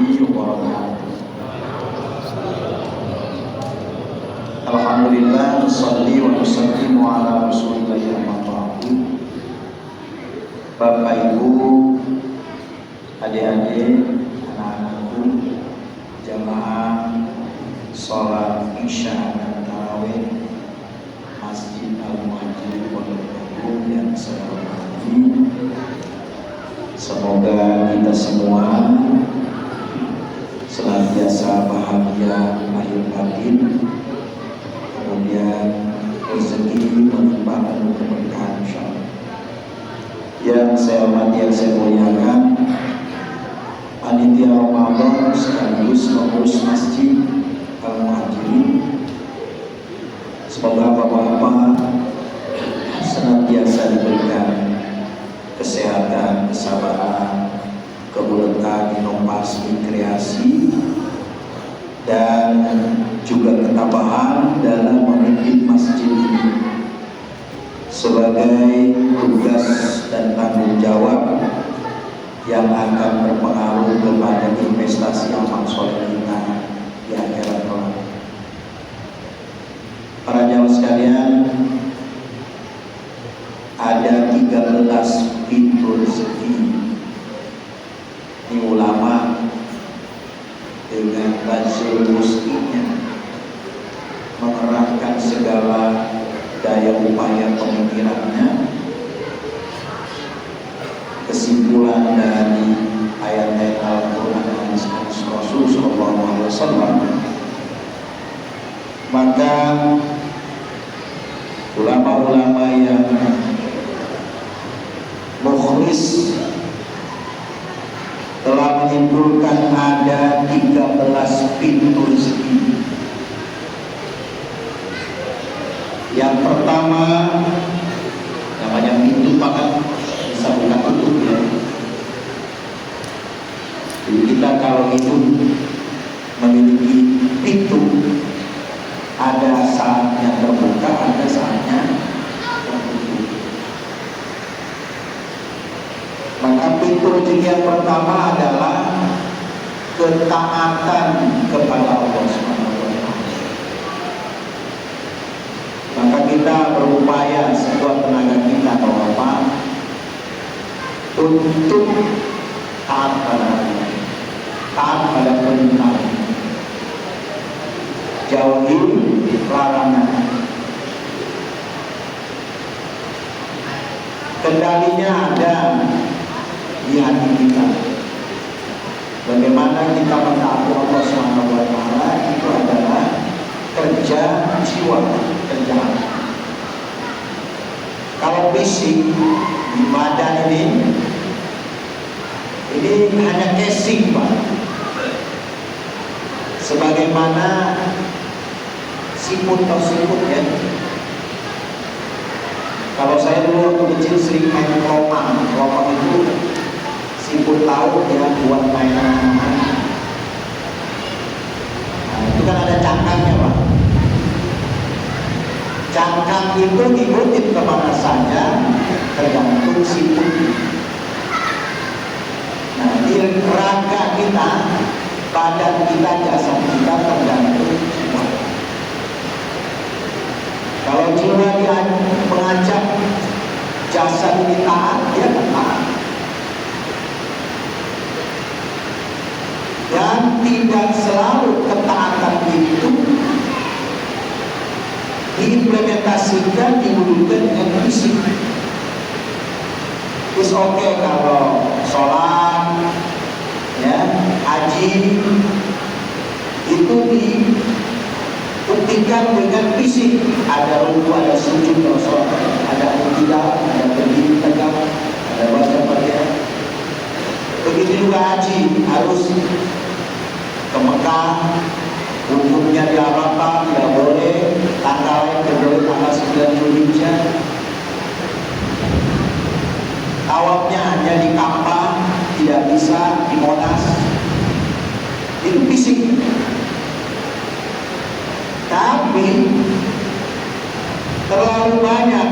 wabarakatuh. Alhamdulillah, sholli wa nusallimu ala Rasulillah amma ba'du. Bapak Ibu, adik-adik, anak-anakku, jamaah sholat Isya dan Tarawih Masjid Al-Muhajirin Pondok Labu yang saya hormati. Semoga kita semua senantiasa bahagia lahir batin, kemudian rezeki melimpah penuh keberkahan insyaallah. Yang saya hormati, yang saya muliakan, panitia Ramadan sekaligus pengurus Masjid Al-Muhajirin. Semoga bapak-bapak senantiasa diberikan kesehatan, kesabaran, kebuletan, inovasi, kreasi, dan juga ketabahan dalam memimpin masjid ini sebagai tugas dan tanggung jawab yang akan berpengaruh kepada investasi amal soleh kita di akhirat kelak. Para jamaah sekalian, ada 13 pintu rezeki. Ini ulama dengan bazul mustinya mengerahkan segala daya upaya pemikirannya. Kesimpulan dari ayat-ayat Al-Quran dan hadis Rasul Sallallahu Alaihi Wasallam, maka ulama-ulama yang mukhlis telah menyimpulkan ada 13 pintu rezeki. Yang pertama, namanya pintu maka bisa buka tutup ya. Jadi kita kalau hidup memiliki pintu, ada saatnya terbuka, ada saatnya tertutup. Maka pintu rezeki yang pertama adalah ketaatan kepada Allah Subhanahu wa Ta'ala. Maka kita berupaya sekuat tenaga kita bahwa untuk taat pada Allah, taat pada perintah, jauhi larangan. Kendalinya ada di hati kita. Bagaimana kita mentaati Allah Subhanahu wa Ta'ala, itu adalah kerja jiwa, kerja hati. Kalau fisik di badan ini hanya casing, Pak. Sebagaimana siput atau siput ya. Kalau saya dulu waktu kecil sering main keropang. Keropang itu siput laut ya, buat mainan. Nah, itu kan ada cangkangnya, Pak. Cangkang itu ngikutin kemana saja tergantung siput. Nah, di raga kita, badan kita, jasad kita tergantung jiwa. Kalau jiwa dia mengajak jasad ini taat, dia taat. Dan tidak selalu ketaatan itu diimplementasikan, diwujudkan dengan fisik. It's okay kalau sholat, ya, haji itu dibuktikan dengan fisik. Ada ruku, ada sujud, ada sholat, ada tidak, ada berdiri tegak, ada baca baca. Begitu juga haji, harus ke Mekah, hukumnya di Arafah, tidak boleh tanggal lain kecuali tanggal 9 Zulhijjah. Tawafnya hanya di Ka'bah, tidak bisa di Monas. Itu fisik. Tapi terlalu banyak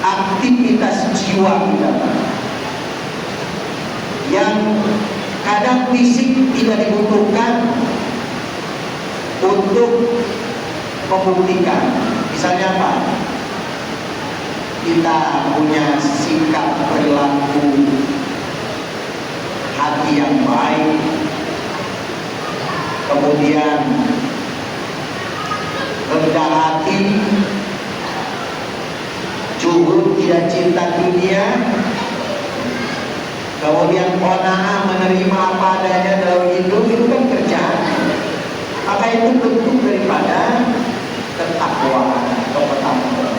aktivitas jiwa kita yang kadang fisik tidak dibutuhkan untuk membuktikan. Misalnya apa? Kita punya sikap perilaku hati yang baik, kemudian rendah hati, zuhud, tidak cinta dunia, kemudian qanaah, menerima apa adanya dalam hidup, itu kan kerjaan. Maka itu bentuk daripada ketakwaan atau ketakwaan.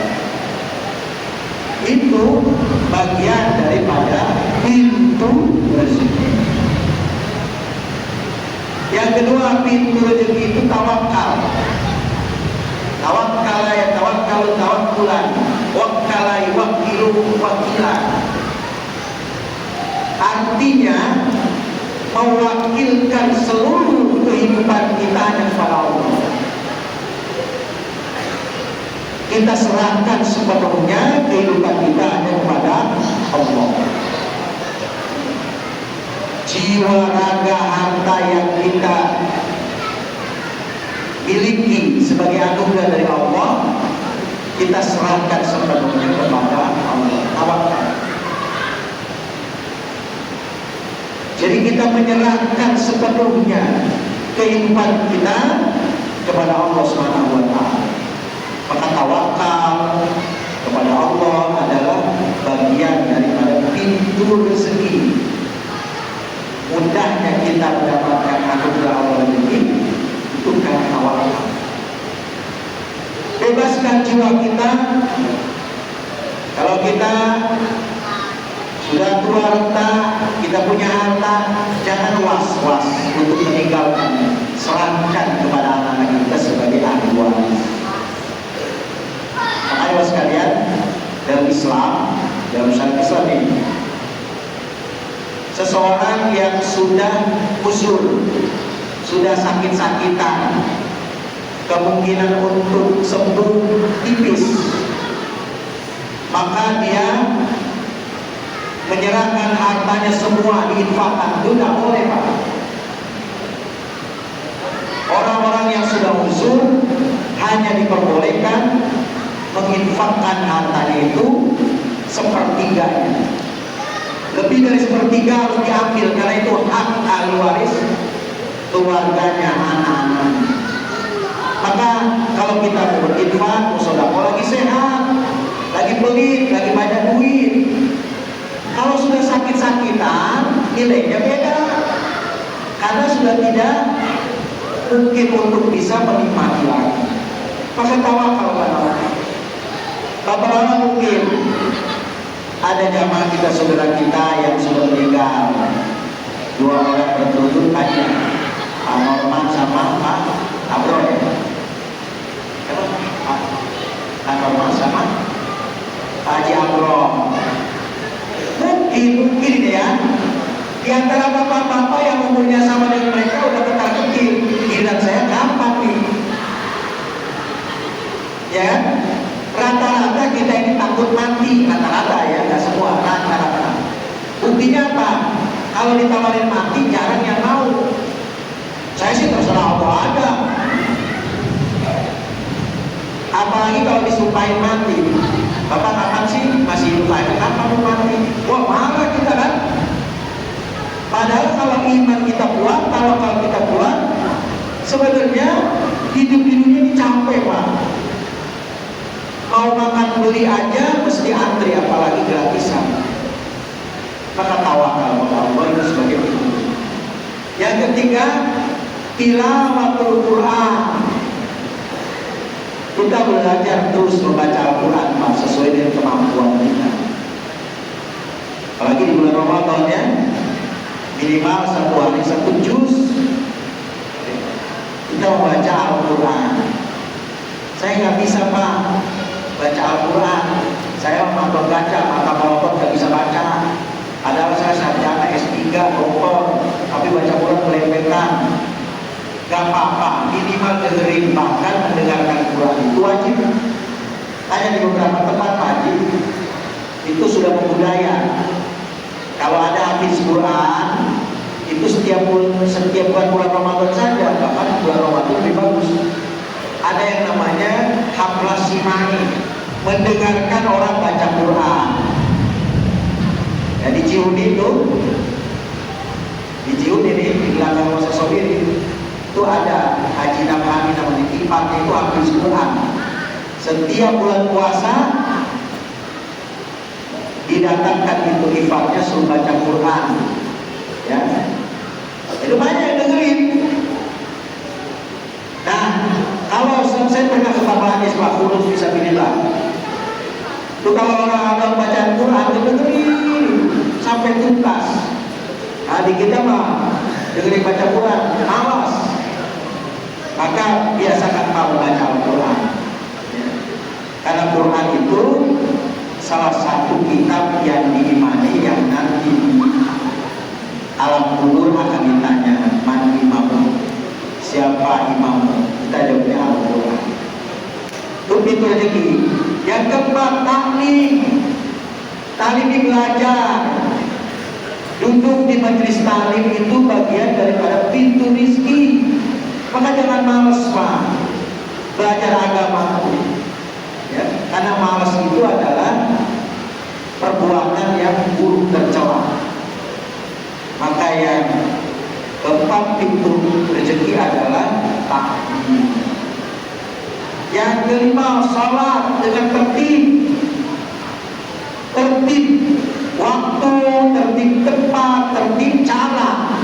Itu bagian daripada pintu rezeki. Yang kedua, pintu rezeki itu tawakal. Tawakkala ya tawakkalu tawakkulan, wakkala yuwakkilu wakkilan. Artinya mewakilkan seluruh kehidupan kita hanya kepada Allah. Kita serahkan sepenuhnya kehidupan kita hanya kepada Allah. Jiwa, raga, harta yang kita miliki sebagai anugerah dari Allah, kita serahkan sepenuhnya kepada Allah. Tawakal. Jadi kita menyerahkan sepenuhnya kehidupan kita kepada Allah Subhanahu wa taala. Maka tawakal kepada Allah adalah bagian daripada pintu rezeki. Mudahnya kita mendapatkan anugerah Allah ini itu karena tawakal. Bebaskan jiwa kita. Kalau kita sudah tua renta, kita punya harta, jangan was-was untuk meninggalkan. Serahkan kepada anak-anak kita sebagai ahli waris. Makanya sekalian, dalam Islam, dalam syariat Islam ini, seseorang yang sudah usul, sudah sakit-sakitan, kemungkinan untuk sembuh tipis, maka dia menyerahkan hartanya semua diinfakkan. Itu tidak boleh, Pak. Orang-orang yang sudah usul hanya diperbolehkan menginfakkan hartanya itu sepertiganya. Lebih dari sepertiga harus diambil karena itu hak ahli waris, keluarganya, anak-anak. Maka kalau kita mau berinfak, mau sedekah, lagi sehat, lagi pelit, lagi banyak duit. Kalau sudah sakit-sakitan, nilainya beda. Karena sudah tidak mungkin untuk bisa menikmati lagi. Maka tawakal kepada Allah. Berapa lama mungkin ada jamaah kita, saudara kita yang sudah meninggal, 2 orang berturut-turut aja, Pak Norman sama Pak Abro ya. Pak Norman sama Pak Haji Abro. Mungkin ya, di antara bapak-bapak yang umurnya sama dengan mereka udah ketar-ketir, giliran saya gampang nih. Ya, rata-rata kita ini takut mati, rata-rata ya, nggak semua, rata-rata. Buktinya apa? Kalau ditawarin mati, jarang yang mau. Saya sih terserah Allah ada. Apalagi kalau disumpahin mati. Bapak kapan sih masih hidup lagi? Kapan mau mati? Wah, marah kita kan? Padahal kalau iman kita kuat, kalau kita kuat, sebenarnya hidup di dunia ini capek, Pak. Mau makan beli aja mesti antri, apalagi gratisan. Maka tawakal kepada Allah itu sebagai pintu. Yang ketiga, tilawatul Quran. Kita belajar terus membaca Al-Quran, Pak, sesuai dengan kemampuan kita. Apalagi di bulan Ramadan ya, minimal 1 hari 1 juz kita membaca Al-Quran. Saya nggak bisa, Pak, baca Al-Quran. Saya mampu baca, maka walaupun nggak bisa baca. Padahal saya sarjana S3, doktor, tapi baca Quran melempetan. Gak apa-apa, minimal dengerin, bahkan mendengarkan Quran itu wajib. Hanya di beberapa tempat wajib, itu sudah membudaya. Kalau ada hafiz Quran, itu setiap setiap bulan Ramadan saja, bahkan bulan Ramadan lebih bagus. Ada yang namanya haflas simani, mendengarkan orang baca Quran. Ya, di Ciuni itu, di belakang Masa Sobir itu ada Haji Nabhani namanya, iparnya itu habis Quran. Setiap bulan puasa didatangkan itu iparnya suruh baca Quran. Ya, itu banyak yang dengerin. Nah, kalau saya pernah ke Bapak Anies Pak Kurus bisa bilanglah, itu kalau orang baca Quran itu dengerin sampai tuntas. Nah, di kita mah dengerin baca Quran, awas. Maka biasakan kamu baca Al-Quran. Ya. Karena Quran itu salah satu kitab yang diimani yang nanti alam kubur akan ditanya, man imamu, siapa imammu? Kita jawabnya Al-Quran. Itu pintu rezeki. Yang keempat, taklim belajar. Duduk di majelis taklim itu bagian daripada pintu rizki. Maka jangan malas Pak belajar agama. Ya, karena malas itu adalah perbuatan yang buruk tercela. Maka yang keempat pintu rezeki adalah taklim. Yang kelima, salat dengan tertib waktu, tertib tempat, tertib cara.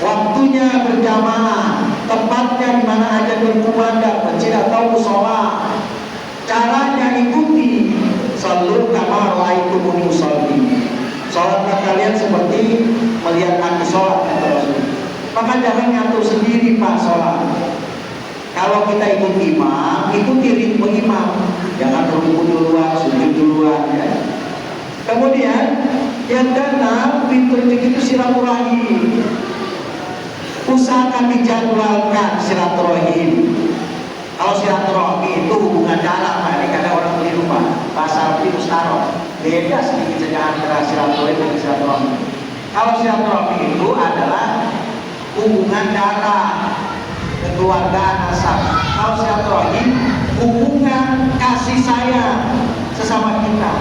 Waktunya berjamaah, tempatnya di mana aja berkumandang, masjid atau musola. Caranya ikuti, sallu kama ra'aitumuni usolli. Sholatlah kalian seperti melihat aku sholat, kata Rasul. Maka jangan ngatur sendiri Pak sholat. Kalau kita ikut imam, ikuti ritme imam. Jangan rukuk duluan, sujud duluan. Ya. Kemudian yang keenam, pintu rezeki itu silaturahim. Usahakan dijadwalkan silaturahim. Kalau silaturahim itu hubungan dalam, Pak. Ini kadang orang keliru Pak. Bahasa Arab itu mustaroh. Beda sedikit saja antara silaturahim dan silaturahim. Kalau silaturahim itu adalah hubungan darah, kekeluargaan nasab. Kalau silaturahim hubungan kasih sayang sesama kita.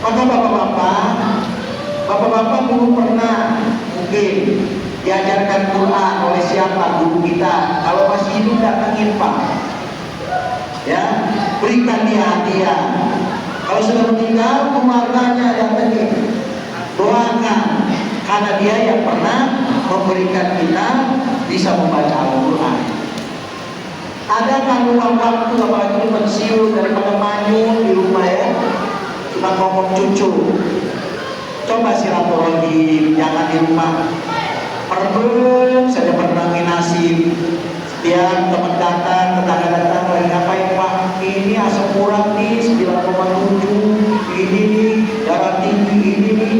Maka bapak-bapak dulu pernah mungkin diajarkan Quran oleh siapa? Guru kita. Kalau masih hidup datangin Pak. Ya, berikan dia hadiah. Kalau sudah meninggal, keluarganya datangin. Doakan, karena dia yang pernah memberikan kita bisa membaca Al-Quran. Ada kan luang waktu, apalagi pensiun daripada manyun di rumah ya, cuma ngomong cucu. Coba silaturahim, jangan di rumah. Perlu saja bernangi nasib. Setiap teman datang, tetangga datang, lagi ngapain Pak? Ini asam urat nih 9,7, ini nih darah tinggi, ini nih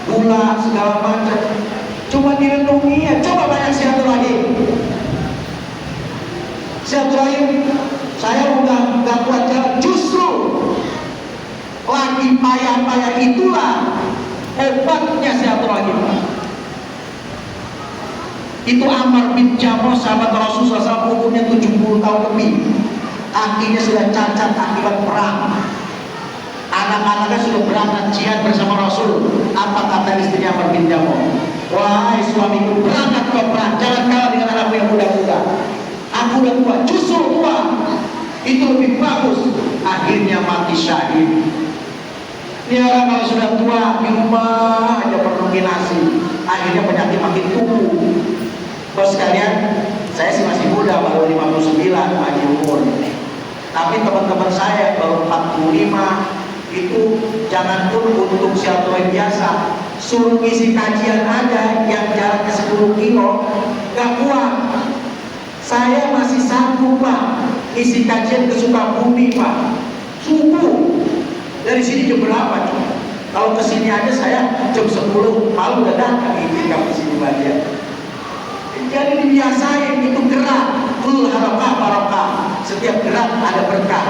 gula segala macam. Coba direnungi ya, coba banyak silaturahim. Silaturahim, saya udah nggak kuat jalan, justru lagi payah-payah itulah obatnya silaturahim. Itu Ammar bin Jamuh, sahabat Rasulullah SAW, umurnya 70 tahun lebih. Kakinya sudah cacat akibat perang. Anak-anaknya sudah berangkat jihad bersama Rasul. Apa kata istrinya Ammar bin Jamuh? Wahai suamiku, berangkat kau perang, jangan kalah dengan anakku yang muda-muda. Aku udah tua, justru tua itu lebih bagus. Akhirnya mati syahid. Ini orang kalau sudah tua di rumah aja berdominasi, akhirnya penyakit makin tumbuh. Bos sekalian, saya sih masih muda, baru 59 aja umur. Tapi teman-teman saya baru 45, itu jangan pun untuk silaturahim biasa, suruh ngisi kajian aja yang jaraknya 10 kilo, gak kuat. Saya masih sanggup Pak, isi kajian ke Sukabumi Pak, subuh. Dari sini jam berapa coba? Kalau kesini aja saya jam 10 malu udah datang ini kamu sini bagian. Jadi dibiasain itu gerak, full harakah barokah. Setiap gerak ada berkah.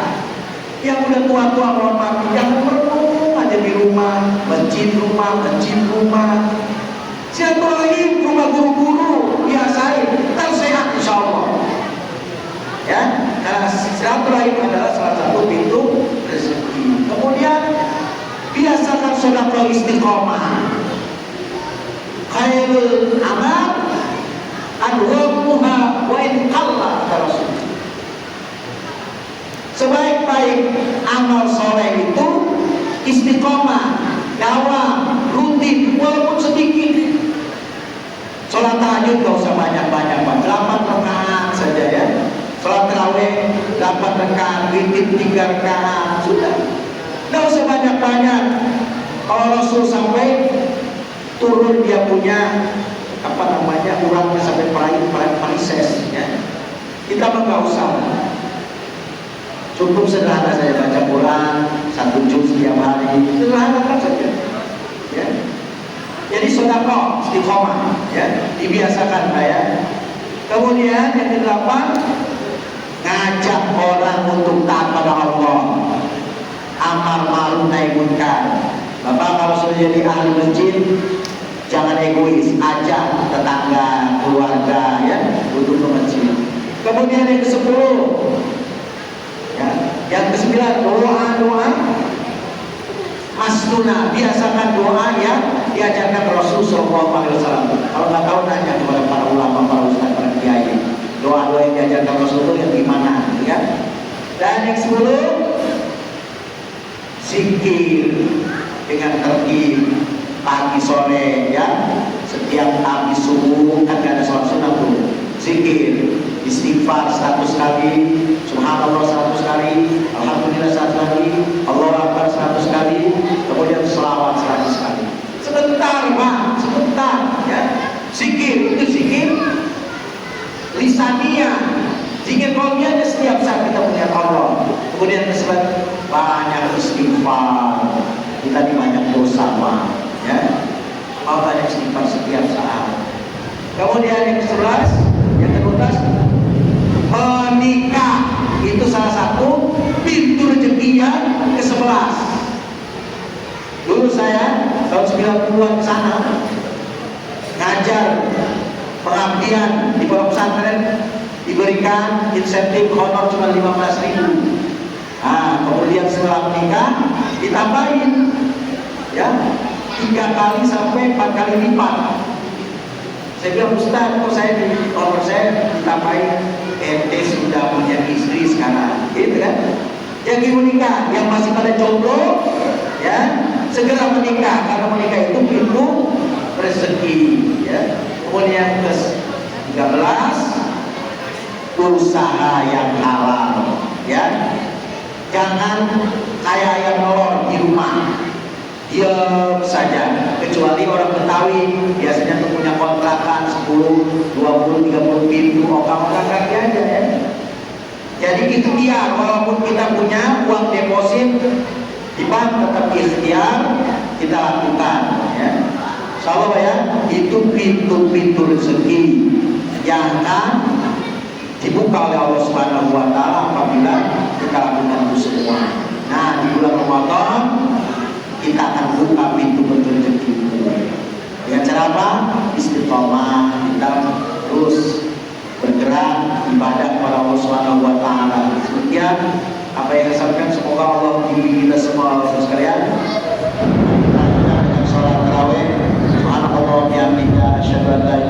Yang udah tua-tua mohon maaf, yang perlu aja di rumah, masjid rumah. Silaturahim rumah Semua guru-guru biasain, tersehat insya Allah. Ya, karena silaturahim adalah salah satu pintu rezeki. Kemudian biasakan sedekah istiqomah. Khairul amal adwamuha wa in qalla kata Rasul. Sebaik-baik amal soleh itu istiqomah, dawam, rutin, walaupun sedikit. Sholat tahajud gak usah banyak-banyak, 8 rakaat saja ya. Sholat tarawih 8 rakaat, witir 3 rakaat, sudah. Gak usah banyak-banyak. Kalau Rasul sampai turun dia punya uratnya sampai parises ya. Kita mah gak usah. Cukup sederhana saja, baca Quran 1 juz setiap hari, sederhana saja ya. Jadi sedekah istiqomah ya, dibiasakan ya. Kemudian yang ke-8, ngajak orang untuk taat pada Allah, amar ma'ruf nahi munkar. Bapak kalau sudah jadi ahli masjid, jangan egois, ajak tetangga, keluarga ya untuk ke masjid. Kemudian yang ke-10 ya, yang ke-9, doa masnuna, biasakan doa yang diajarkan Rasul Sallallahu Alaihi Wasallam. Kalau nggak tahu tanya kepada para ulama, para ustaz, para kiai, doa-doa yang diajarkan Rasul itu yang gimana, ya? Dan yang 10, zikir dengan tertib pagi sore, ya. Setiap habis subuh kan ada sholat sunnah tuh, zikir, istighfar 100 kali, subhanallah 100 kali, alhamdulillah 100 kali, Allahu akbar 100 kali, kemudian selawat 100 kali. Sebentar Pak, sebentar ya. Zikir itu zikir lisaniyah, zikir qalbiyah setiap saat kita punya Allah. Kemudian disebut banyak istighfar, kita di banyak dosa Pak ya. Mau banyak istighfar setiap saat. Kemudian yang ke-11, yang ke-12, menikah itu salah satu pintu rezeki yang ke-11. Dulu saya tahun 90-an ke sana ngajar pengabdian di pondok pesantren, diberikan insentif honor cuma 15.000. Nah, kemudian setelah menikah ditambahin ya 3 kali sampai 4 kali lipat. Saya bilang, Ustaz, kok saya di honor saya ditambahin, ente sudah punya istri sekarang, gitu kan? Yang ingin menikah, yang masih pada jomblo, ya segera menikah, karena menikah itu pintu rezeki, ya. Kemudian yang ke-13, usaha yang halal, ya. Jangan kayak ayam molor di rumah, diam saja. Kecuali orang Betawi biasanya tuh punya kontrakan 10, 20, 30 pintu, okang-okang kaki aja ya. Jadi itu dia, walaupun kita punya uang deposit di bank, tetap ikhtiar kita lakukan ya. Insyaallah ya, itu pintu-pintu rezeki yang akan dibuka oleh Allah Subhanahu wa taala apabila kita lakukan itu semua. Nah, di bulan Ramadan kita akan buka pintu-pintu rezeki dengan cara apa? Istiqomah, kita terus bergerak ibadah kepada Allah Subhanahu wa taala. Demikian apa yang saya sampaikan, semoga Allah membimbing kita semua sekalian. Kita dengan salat tarawih, subhanallah wa bihamdihi, asyhadu an la